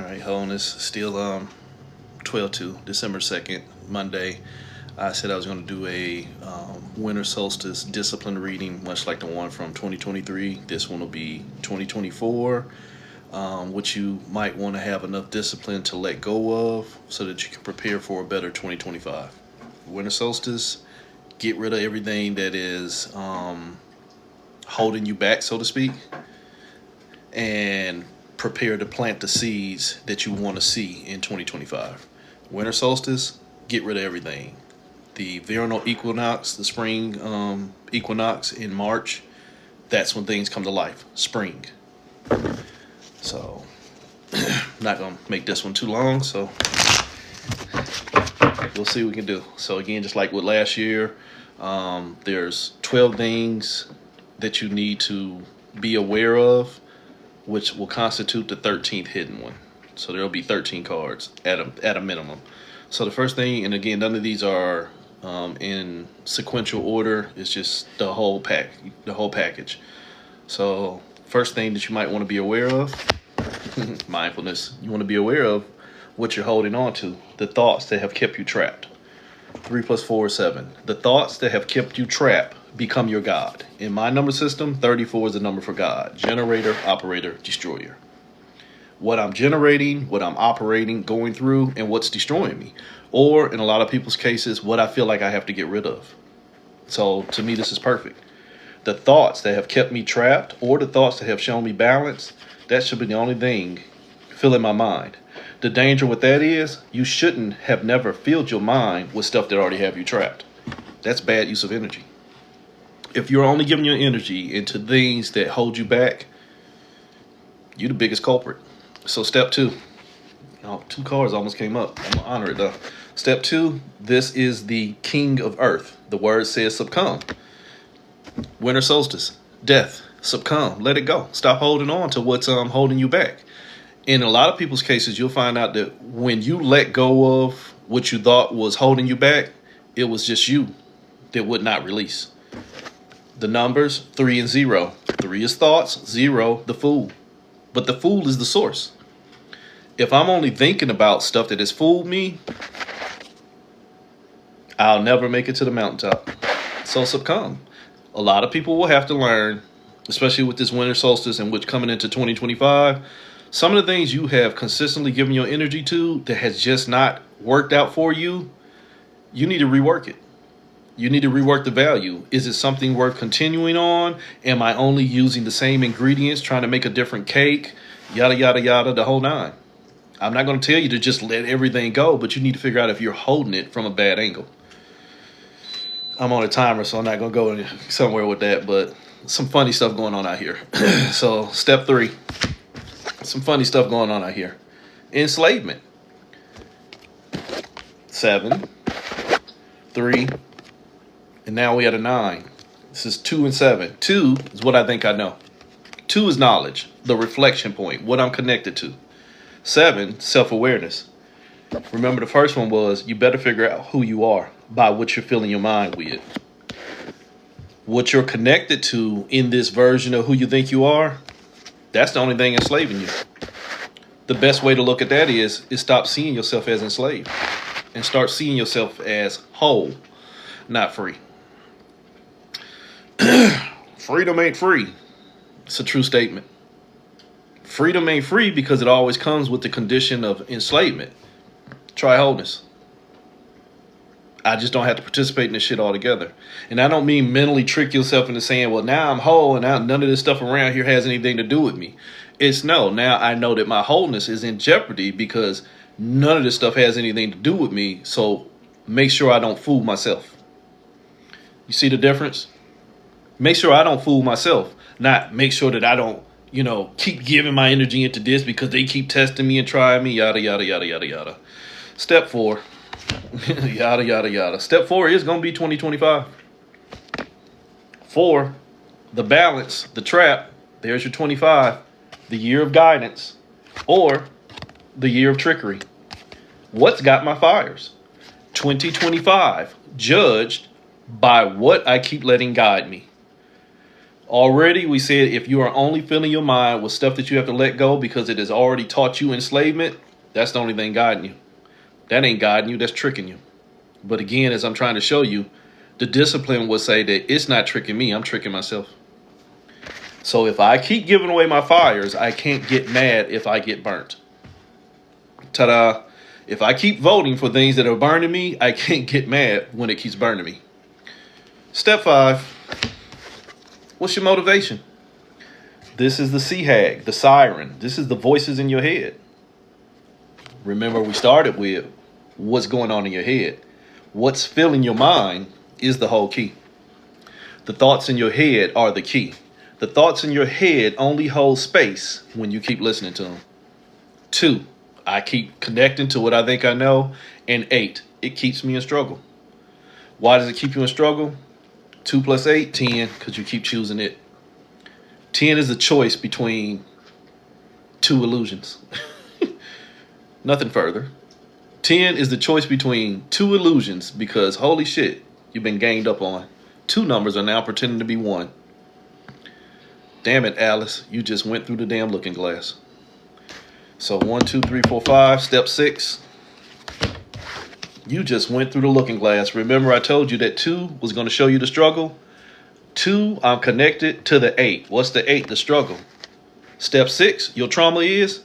right, wholeness. Still 12/2, December 2nd, Monday. I said I was going to do a winter solstice discipline reading, much like the one from 2023. This one will be 2024, which you might want to have enough discipline to let go of so that you can prepare for a better 2025. Winter solstice, get rid of everything that is holding you back, so to speak, and prepare to plant the seeds that you want to see in 2025. Winter solstice, get rid of everything. The vernal equinox, the spring equinox in March, that's when things come to life, spring. So, not going to make this one too long, so we'll see what we can do. So again, just like with last year, there's 12 things that you need to be aware of, which will constitute the 13th hidden one. So there'll be 13 cards at a minimum. So the first thing, and again, none of these are in sequential order. It's just the whole package. So first thing that you might want to be aware of, mindfulness. You want to be aware of what you're holding on to, the thoughts that have kept you trapped. 3 + 4 is 7. The thoughts that have kept you trapped become your God. In my number system, 34 is the number for God. Generator, operator, destroyer. What I'm generating, what I'm operating, going through, and what's destroying me. Or in a lot of people's cases, what I feel like I have to get rid of. So to me, this is perfect. The thoughts that have kept me trapped or the thoughts that have shown me balance, that should be the only thing filling my mind. The danger with that is you shouldn't have never filled your mind with stuff that already have you trapped. That's bad use of energy. If you're only giving your energy into things that hold you back, you're the biggest culprit. So step 2. Oh, 2 cards almost came up. I'm going to honor it though. Step 2, this is the king of earth. The word says succumb. Winter solstice, death, succumb, let it go. Stop holding on to what's holding you back. In a lot of people's cases, you'll find out that when you let go of what you thought was holding you back, it was just you that would not release. The numbers, 3 and 0. 3 is thoughts, 0, the fool. But the fool is the source. If I'm only thinking about stuff that has fooled me, I'll never make it to the mountaintop. So succumb. A lot of people will have to learn, especially with this winter solstice and which coming into 2025, some of the things you have consistently given your energy to that has just not worked out for you, you need to rework it. You need to rework the value. Is it something worth continuing on? Am I only using the same ingredients, trying to make a different cake? Yada, yada, yada, the whole nine. I'm not going to tell you to just let everything go, but you need to figure out if you're holding it from a bad angle. I'm on a timer, so I'm not going to go somewhere with that, but some funny stuff going on out here. So step 3, some funny stuff going on out here. Enslavement. 7, 3, and now we at a 9. This is 2 and 7. 2 is what I think I know. 2 is knowledge, the reflection point, what I'm connected to. 7, self-awareness. Remember the first one was you better figure out who you are by what you're filling your mind with. What you're connected to in this version of who you think you are, that's the only thing enslaving you. The best way to look at that is stop seeing yourself as enslaved and start seeing yourself as whole, not free. Freedom ain't free. It's a true statement. Freedom ain't free because it always comes with the condition of enslavement. Try wholeness. I just don't have to participate in this shit altogether. And I don't mean mentally trick yourself into saying, well, now I'm whole and now none of this stuff around here has anything to do with me. It's no, now I know that my wholeness is in jeopardy because none of this stuff has anything to do with me. So make sure I don't fool myself. You see the difference? Make sure I don't fool myself, not make sure that I don't, keep giving my energy into this because they keep testing me and trying me, yada, yada, yada, yada, yada. Step 4, yada, yada, yada. Step 4 is going to be 2025. 4, the balance, the trap, there's your 25, the year of guidance, or the year of trickery. What's got my fires? 2025, judged by what I keep letting guide me. Already, we said if you are only filling your mind with stuff that you have to let go because it has already taught you enslavement, that's the only thing guiding you. That ain't guiding you, that's tricking you. But again, as I'm trying to show you, the discipline would say that it's not tricking me, I'm tricking myself. So if I keep giving away my fires, I can't get mad if I get burnt. Ta-da. If I keep voting for things that are burning me, I can't get mad when it keeps burning me. Step 5. What's your motivation? This is the sea hag, the siren. This is the voices in your head. Remember, we started with what's going on in your head. What's filling your mind is the whole key. The thoughts in your head are the key. The thoughts in your head only hold space when you keep listening to them. 2, I keep connecting to what I think I know. And 8, it keeps me in struggle. Why does it keep you in struggle? 2 plus 8, 10, because you keep choosing it. 10 is the choice between 2 illusions. Nothing further. 10 is the choice between 2 illusions because holy shit, you've been ganged up on. 2 numbers are now pretending to be 1. Damn it, Alice, you just went through the damn looking glass. So 1, 2, 3, 4, 5, step 6. You just went through the looking glass. Remember, I told you that 2 was going to show you the struggle. 2, I'm connected to the 8. What's the 8? The struggle. Step 6, your trauma is,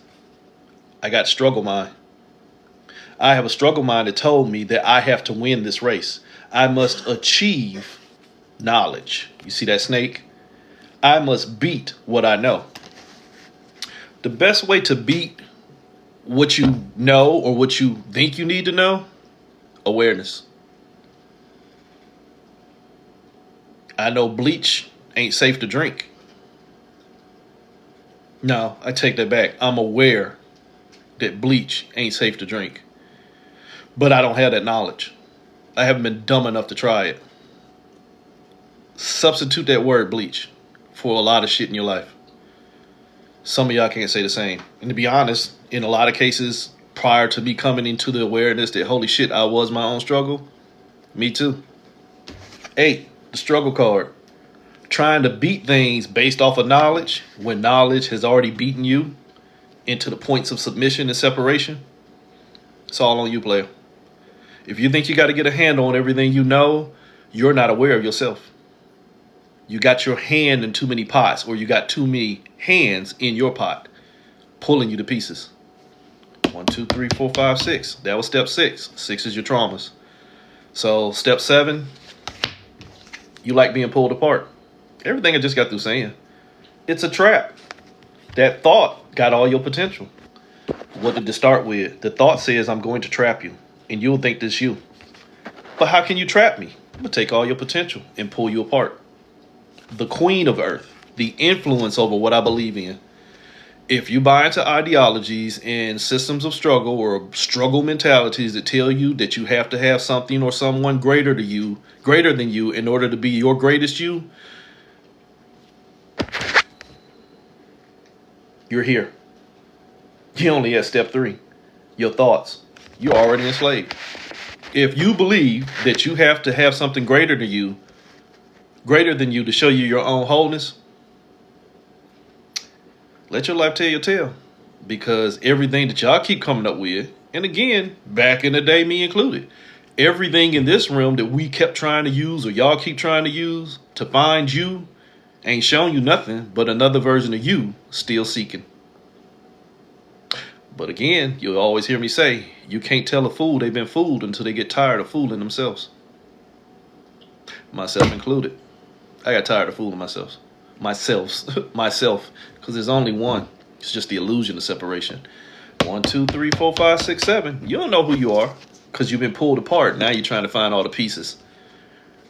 I got struggle mind. I have a struggle mind that told me that I have to win this race. I must achieve knowledge. You see that snake? I must beat what I know. The best way to beat what you know or what you think you need to know, awareness. I know bleach ain't safe to drink. No, I take that back. I'm aware that bleach ain't safe to drink. But I don't have that knowledge. I haven't been dumb enough to try it. Substitute that word bleach for a lot of shit in your life. Some of y'all can't say the same. And to be honest, in a lot of cases, prior to me coming into the awareness that holy shit, I was my own struggle, me too. 8, the struggle card. Trying to beat things based off of knowledge when knowledge has already beaten you into the points of submission and separation. It's all on you, player. If you think you got to get a handle on everything you know, you're not aware of yourself. You got your hand in too many pots, or you got too many hands in your pot pulling you to pieces. 1, 2, 3, 4, 5, 6. That was step 6. 6 is your traumas. So step 7, you like being pulled apart. Everything I just got through saying, it's a trap. That thought got all your potential. What did it start with? The thought says, I'm going to trap you, and you'll think this you. But how can you trap me? I'm going to take all your potential and pull you apart. The queen of earth, the influence over what I believe in. If you buy into ideologies and systems of struggle or struggle mentalities that tell you that you have to have something or someone greater than you in order to be your greatest you, you're here. You only at step 3. Your thoughts. You're already enslaved. If you believe that you have to have something greater than you to show you your own wholeness, let your life tell your tale. Because everything that y'all keep coming up with, and again, back in the day, me included, everything in this realm that we kept trying to use or y'all keep trying to use to find you ain't showing you nothing but another version of you still seeking. But again, you'll always hear me say, you can't tell a fool they've been fooled until they get tired of fooling themselves. Myself included. I got tired of fooling myself, because there's only one. It's just the illusion of separation. 1, 2, 3, 4, 5, 6, 7. You don't know who you are because you've been pulled apart. Now you're trying to find all the pieces.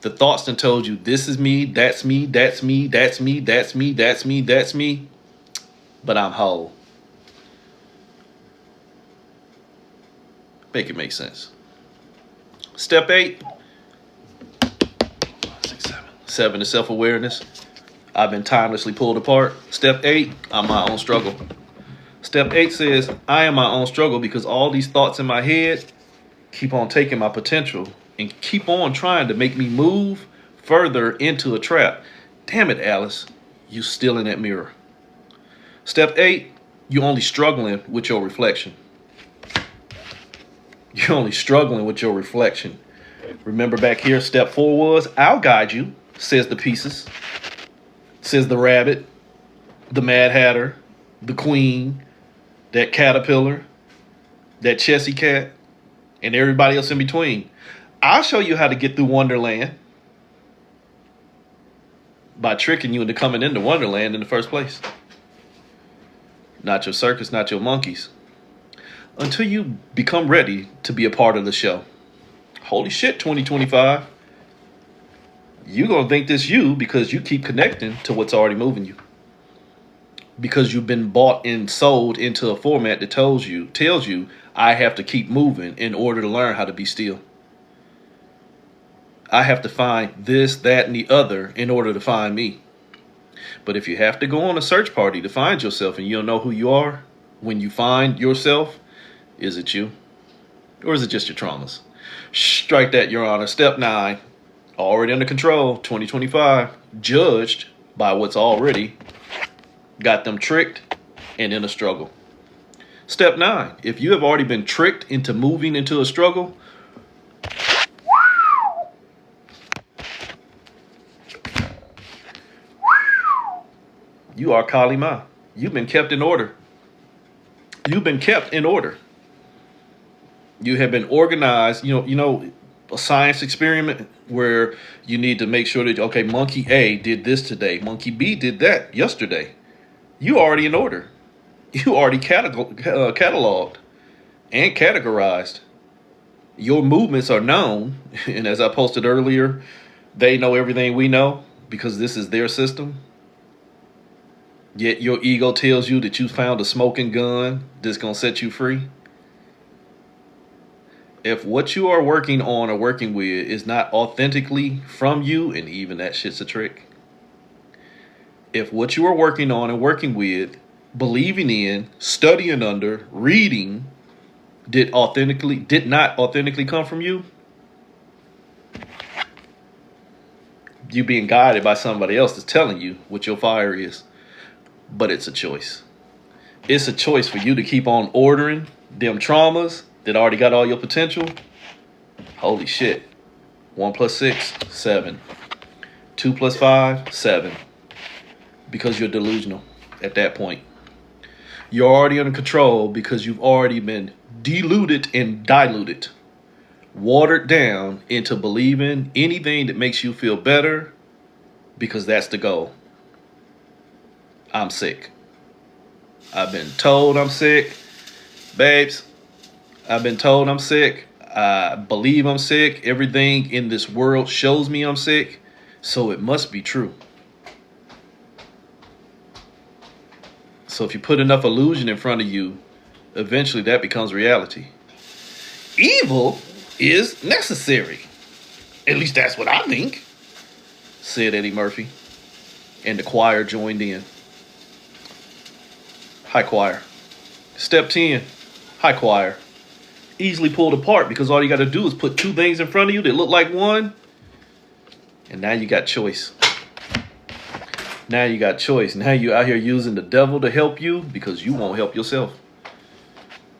The thoughts done told you, this is me, that's me, that's me, that's me, that's me, that's me, that's me. But I'm whole. Make it make sense. Step 8. 6, 7. 7 is self-awareness. I've been timelessly pulled apart. Step 8, I'm my own struggle. Step 8 says, I am my own struggle because all these thoughts in my head keep on taking my potential and keep on trying to make me move further into a trap. Damn it, Alice. You still in that mirror. Step 8, you only struggling with your reflection. You're only struggling with your reflection. Remember back here, step 4 was, I'll guide you, says the pieces. Says the rabbit, the Mad Hatter, the Queen, that caterpillar, that Chessy cat, and everybody else in between. I'll show you how to get through Wonderland by tricking you into coming into Wonderland in the first place. Not your circus, not your monkeys. Until you become ready to be a part of the show. Holy shit, 2025. You're going to think this you because you keep connecting to what's already moving you. Because you've been bought and sold into a format that tells you, I have to keep moving in order to learn how to be still. I have to find this, that, and the other in order to find me. But if you have to go on a search party to find yourself and you don't know who you are, when you find yourself, is it you? Or is it just your traumas? Strike that, Your Honor. Step 9, already under control, 2025, judged by what's already got them tricked and in a struggle. Step 9, if you have already been tricked into moving into a struggle, you are Kali Ma. You've been kept in order. You've been kept in order. You have been organized. You know, a science experiment where you need to make sure that, okay, monkey A did this today. Monkey B did that yesterday. You already in order. You already cataloged and categorized. Your movements are known. And as I posted earlier, they know everything we know because this is their system. Yet your ego tells you that you found a smoking gun that's going to set you free. If what you are working on or working with is not authentically from you, and even that shit's a trick. If what you are working on and working with, believing in, studying under, reading, did not authentically come from you, you being guided by somebody else that's telling you what your fire is. But it's a choice. It's a choice for you to keep on ordering them traumas that already got all your potential. Holy shit. 1 + 6, 7. 2 + 5, 7. Because you're delusional at that point. You're already under control because you've already been diluted and diluted. Watered down into believing anything that makes you feel better because that's the goal. I'm sick. I've been told I'm sick. Babes, I've been told I'm sick. I believe I'm sick. Everything in this world shows me I'm sick. So it must be true. So if you put enough illusion in front of you, eventually that becomes reality. Evil is necessary. At least that's what I think, said Eddie Murphy. And the choir joined in. Hi, choir. Step 10, hi, choir. Easily pulled apart because all you got to do is put two things in front of you that look like one. And now you got choice. Now you got choice. Now you out here using the devil to help you because you won't help yourself.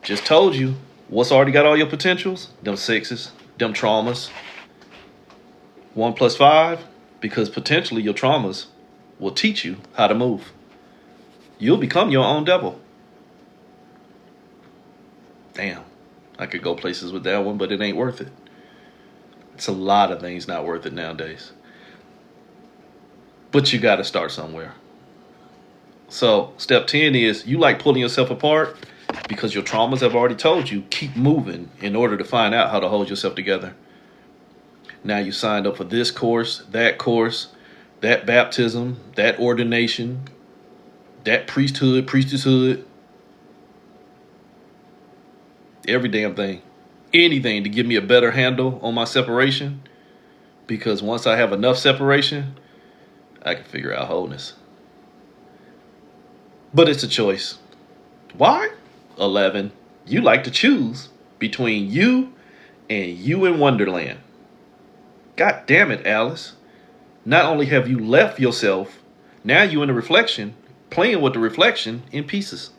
Just told you what's already got all your potentials? Them 6s, them traumas. 1 + 5, because potentially your traumas will teach you how to move. You'll become your own devil. Damn, I could go places with that one, but it ain't worth it. It's a lot of things not worth it nowadays. But you got to start somewhere. So step 10 is you like pulling yourself apart because your traumas have already told you keep moving in order to find out how to hold yourself together. Now you signed up for this course, that baptism, that ordination, that priestesshood, every damn thing, anything to give me a better handle on my separation. Because once I have enough separation, I can figure out wholeness. But it's a choice. Why? 11. You like to choose between you and you in Wonderland. God damn it, Alice. Not only have you left yourself Now you in the reflection, playing with the reflection in pieces.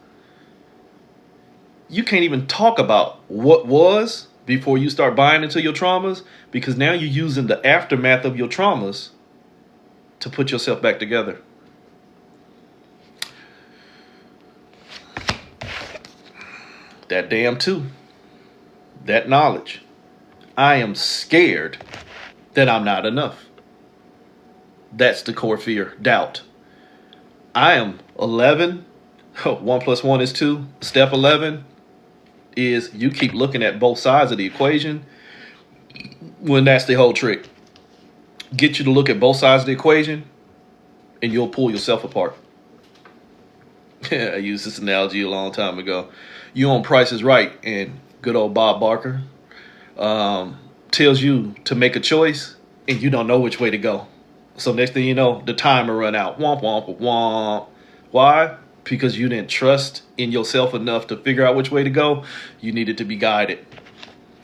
You can't even talk about what was before you start buying into your traumas, because now you're using the aftermath of your traumas to put yourself back together. That damn too. That knowledge. I am scared that I'm not enough. That's the core fear, doubt. I am 11. 1 plus 1 is 2. Step 11 is you keep looking at both sides of the equation when that's the whole trick. Get you to look at both sides of the equation and you'll pull yourself apart. I used this analogy a long time ago. You on Price is Right, and good old Bob Barker tells you to make a choice and you don't know which way to go. So next thing you know, the timer run out. Womp, womp, womp. Why? Because you didn't trust in yourself enough to figure out which way to go. You needed to be guided.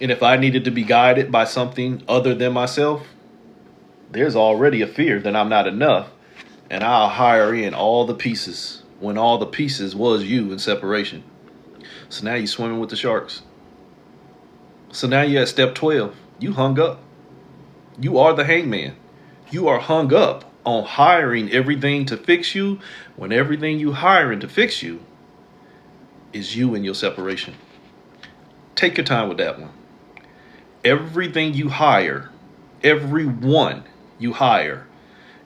And if I needed to be guided by something other than myself, there's already a fear that I'm not enough. And I'll hire in all the pieces when all the pieces was you in separation. So now you're swimming with the sharks. So now you're at step 12. You hung up. You are the hangman. You are hung up on hiring everything to fix you when everything you hiring to fix you is you and your separation. Take your time with that one. Everything you hire, everyone you hire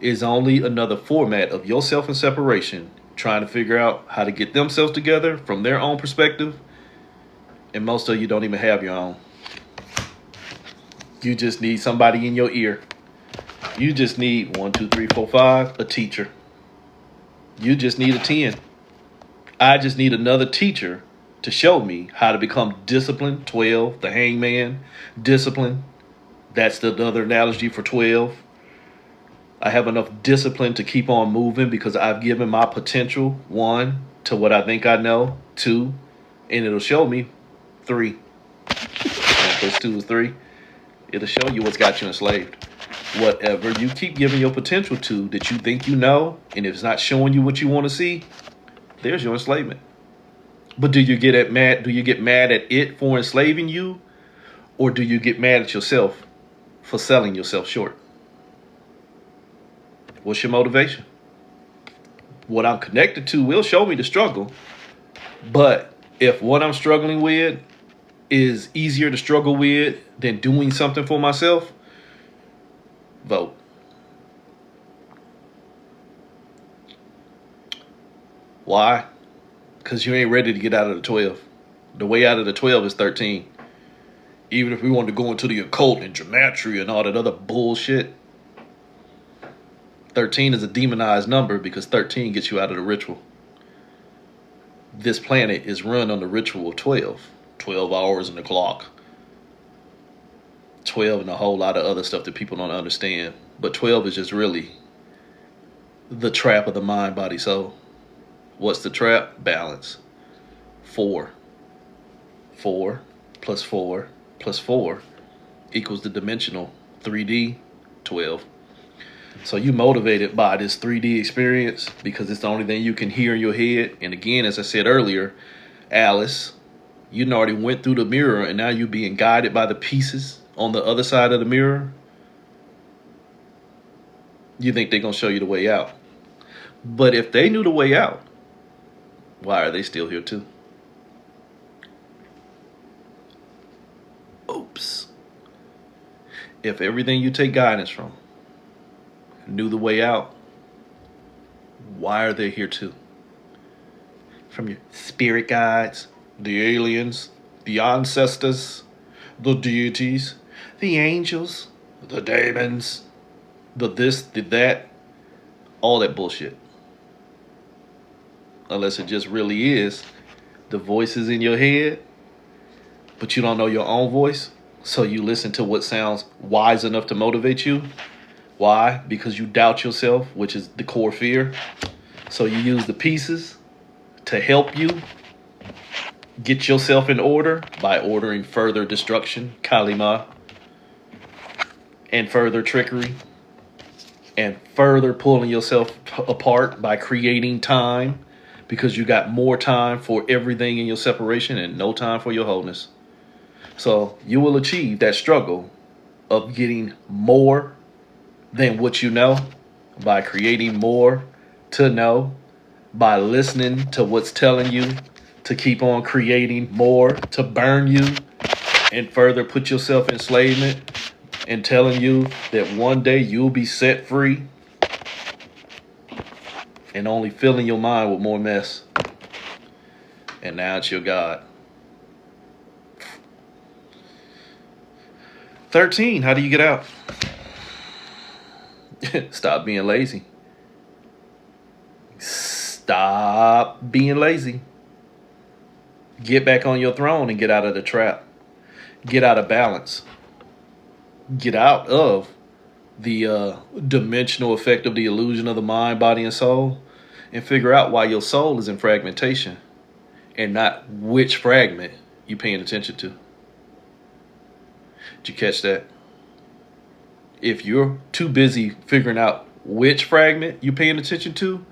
is only another format of yourself in separation, trying to figure out how to get themselves together from their own perspective. And most of you don't even have your own. You just need somebody in your ear. You just need 1, 2, 3, 4, 5, a teacher. You just need a 10. I just need another teacher to show me how to become disciplined. 12, the hangman, discipline. That's the other analogy for 12. I have enough discipline to keep on moving because I've given my potential, 1, to what I think I know, 2, and it'll show me 3. 1 plus 2 is 3. It'll show you what's got you enslaved. Whatever you keep giving your potential to that you think you know, and if it's not showing you what you want to see, there's your enslavement. But do you get mad? Do you get mad at it for enslaving you, or do you get mad at yourself for selling yourself short? What's your motivation? What I'm connected to will show me the struggle, but if what I'm struggling with is easier to struggle with than doing something for myself, vote. Why? Because you ain't ready to get out of the 12. The way out of the 12 is 13. Even if we wanted to go into the occult and gematria and all that other bullshit, 13 is a demonized number because 13 gets you out of the ritual. This planet is run on the ritual of 12. 12 hours in the clock. 12 and a whole lot of other stuff that people don't understand. But 12 is just really the trap of the mind, body, soul. What's the trap? Balance. 4. 4 plus 4 plus 4 equals the dimensional 3D 12. So you motivated by this 3D experience because it's the only thing you can hear in your head. And again, as I said earlier, Alice, you already went through the mirror and now you're being guided by the pieces on the other side of the mirror. You think they're going to show you the way out. But if they knew the way out, why are they still here too? Oops. If everything you take guidance from knew the way out, why are they here too? From your spirit guides, the aliens, the ancestors, the deities, the angels, the demons, the this, the that, all that bullshit. Unless it just really is the voices in your head, but you don't know your own voice, so you listen to what sounds wise enough to motivate you. Why? Because you doubt yourself, which is the core fear. So you use the pieces to help you get yourself in order by ordering further destruction, Kalima, and further trickery. and further pulling yourself apart by creating time, because you got more time for everything in your separation and no time for your wholeness. So you will achieve that struggle of getting more than what you know by creating more to know, by listening to what's telling you to keep on creating more to burn you and further put yourself in enslavement, and telling you that one day you'll be set free, and only filling your mind with more mess. And now it's your God. 13, how do you get out? Stop being lazy. Stop being lazy. Get back on your throne and get out of the trap. Get out of balance. Get out of the dimensional effect of the illusion of the mind, body, and soul, and figure out why your soul is in fragmentation and not which fragment you're paying attention to. Did you catch that? If you're too busy figuring out which fragment you're paying attention to,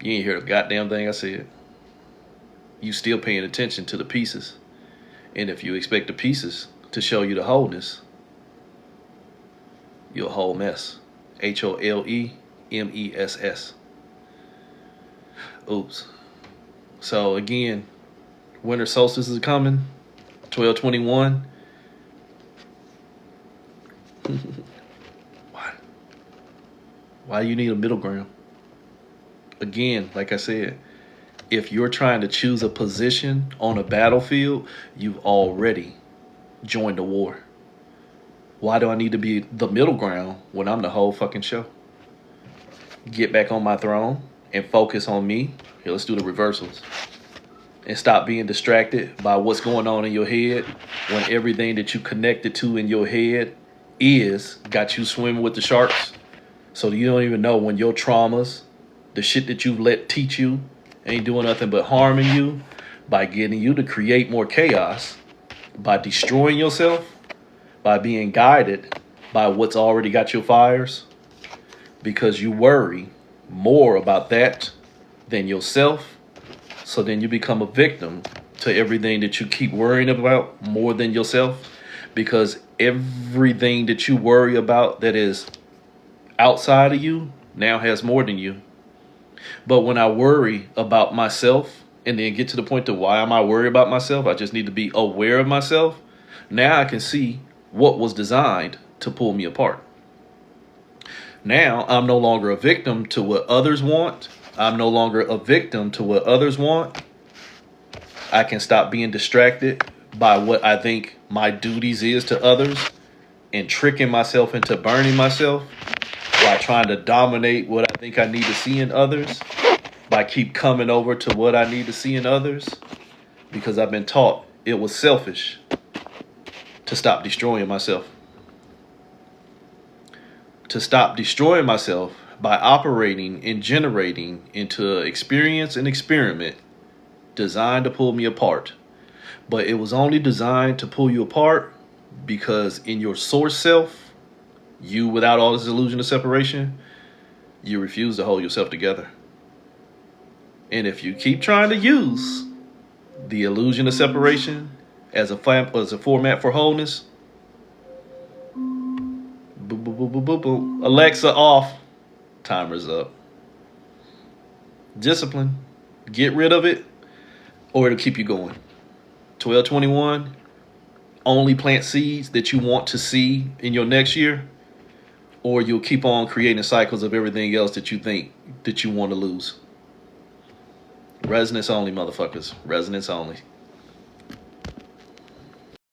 you ain't hear a goddamn thing I said. You still paying attention to the pieces. And if you expect the pieces to show you the wholeness, you're a whole mess. HOLEMESS. Oops. So again, winter solstice is coming. 12/21. Why do you need a middle ground? Again, like I said, if you're trying to choose a position on a battlefield, you've already joined the war. Why do I need to be the middle ground when I'm the whole fucking show? Get back on my throne and focus on me. Here, let's do the reversals. And stop being distracted by what's going on in your head, when everything that you connected to in your head got you swimming with the sharks. So you don't even know when your traumas, the shit that you've let teach you, ain't doing nothing but harming you, by getting you to create more chaos, by destroying yourself, by being guided by what's already got your fires, because you worry more about that than yourself. So then you become a victim to everything that you keep worrying about more than yourself, because everything that you worry about that is outside of you now has more than you. But when I worry about myself and then get to the point to why am I worried about myself, I just need to be aware of myself. Now I can see what was designed to pull me apart. Now I'm no longer a victim to what others want. I'm no longer a victim to what others want. I can stop being distracted by what I think my duties is to others and tricking myself into burning myself by trying to dominate what I think I need to see in others, by keep coming over to what I need to see in others, because I've been taught it was selfish to stop destroying myself. To stop destroying myself by operating and generating into an experience and experiment designed to pull me apart. But it was only designed to pull you apart because in your source self, you without all this illusion of separation, you refuse to hold yourself together. And if you keep trying to use the illusion of separation as a format for wholeness, boom, boom, boom, boom, boom, boom. Alexa off. Timer's up. Discipline. Get rid of it, or it'll keep you going. 12/21. Only plant seeds that you want to see in your next year, or you'll keep on creating cycles of everything else that you think that you want to lose. Resonance only, motherfuckers. Resonance only.